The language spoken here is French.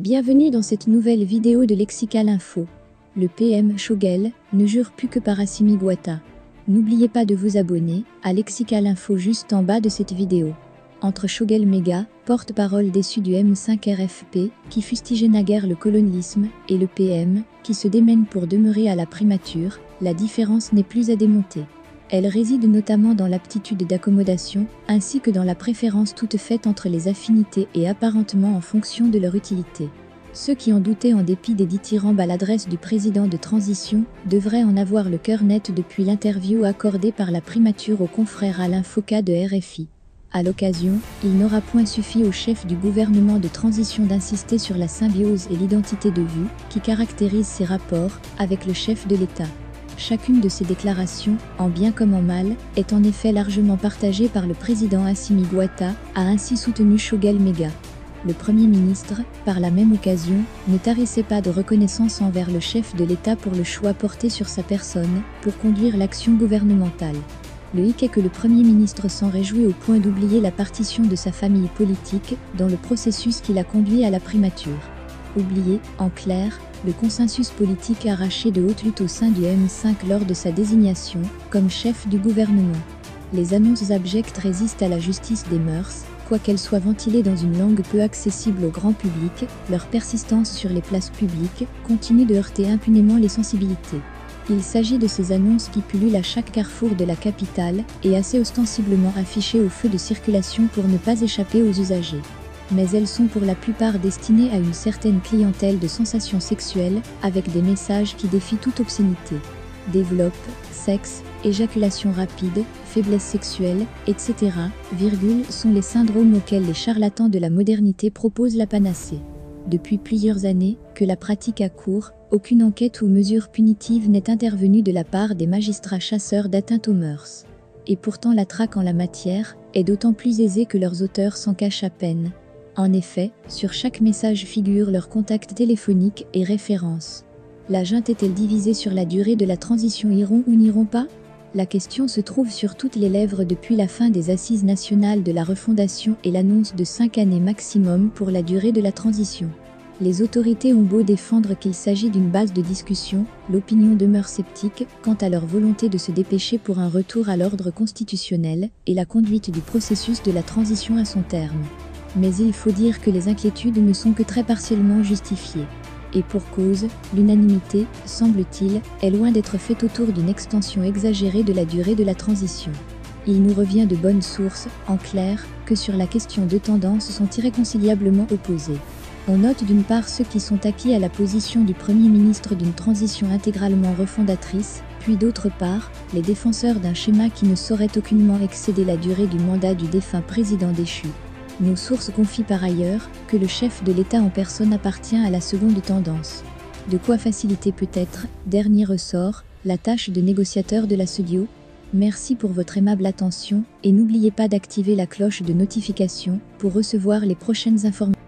Bienvenue dans cette nouvelle vidéo de Lexical Info. Le PM Shogel ne jure plus que par Assimi Goïta. N'oubliez pas de vous abonner à Lexical Info juste en bas de cette vidéo. Entre Shogel Mega, porte-parole déçu du M5 RFP, qui fustigeait naguère le colonialisme, et le PM, qui se démène pour demeurer à la primature, la différence n'est plus à démonter. Elle réside notamment dans l'aptitude d'accommodation, ainsi que dans la préférence toute faite entre les affinités et apparentement en fonction de leur utilité. Ceux qui en doutaient en dépit des dithyrambes à l'adresse du président de transition devraient en avoir le cœur net depuis l'interview accordée par la primature au confrère Alain Foka de RFI. À l'occasion, il n'aura point suffi au chef du gouvernement de transition d'insister sur la symbiose et l'identité de vue qui caractérisent ses rapports avec le chef de l'État. Chacune de ces déclarations, en bien comme en mal, est en effet largement partagée par le président Assimi Goïta, a ainsi soutenu Shogel Mega. Le Premier ministre, par la même occasion, ne tarissait pas de reconnaissance envers le chef de l'État pour le choix porté sur sa personne, pour conduire l'action gouvernementale. Le hic est que le Premier ministre s'en réjouit au point d'oublier la partition de sa famille politique, dans le processus qui l'a conduit à la primature. Oublier, en clair, le consensus politique arraché de haute lutte au sein du M5 lors de sa désignation comme chef du gouvernement. Les annonces abjectes résistent à la justice des mœurs, quoiqu'elles soient ventilées dans une langue peu accessible au grand public, leur persistance sur les places publiques continue de heurter impunément les sensibilités. Il s'agit de ces annonces qui pullulent à chaque carrefour de la capitale et assez ostensiblement affichées au feu de circulation pour ne pas échapper aux usagers. Mais elles sont pour la plupart destinées à une certaine clientèle de sensations sexuelles, avec des messages qui défient toute obscénité. Développe, sexe, éjaculation rapide, faiblesse sexuelle, etc., sont les syndromes auxquels les charlatans de la modernité proposent la panacée. Depuis plusieurs années, que la pratique a cours, aucune enquête ou mesure punitive n'est intervenue de la part des magistrats chasseurs d'atteinte aux mœurs. Et pourtant la traque en la matière est d'autant plus aisée que leurs auteurs s'en cachent à peine. En effet, sur chaque message figure leur contact téléphonique et référence. La junte est-elle divisée sur la durée de la transition, iront ou n'iront pas? La question se trouve sur toutes les lèvres depuis la fin des assises nationales de la refondation et l'annonce de 5 années maximum pour la durée de la transition. Les autorités ont beau défendre qu'il s'agit d'une base de discussion, l'opinion demeure sceptique quant à leur volonté de se dépêcher pour un retour à l'ordre constitutionnel et la conduite du processus de la transition à son terme. Mais il faut dire que les inquiétudes ne sont que très partiellement justifiées. Et pour cause, l'unanimité, semble-t-il, est loin d'être faite autour d'une extension exagérée de la durée de la transition. Il nous revient de bonnes sources, en clair, que sur la question deux tendances sont irréconciliablement opposées. On note d'une part ceux qui sont acquis à la position du Premier ministre d'une transition intégralement refondatrice, puis d'autre part, les défenseurs d'un schéma qui ne saurait aucunement excéder la durée du mandat du défunt président déchu. Nos sources confient par ailleurs que le chef de l'État en personne appartient à la seconde tendance. De quoi faciliter peut-être, dernier ressort, la tâche de négociateur de la SEDIO. Merci pour votre aimable attention et n'oubliez pas d'activer la cloche de notification pour recevoir les prochaines informations.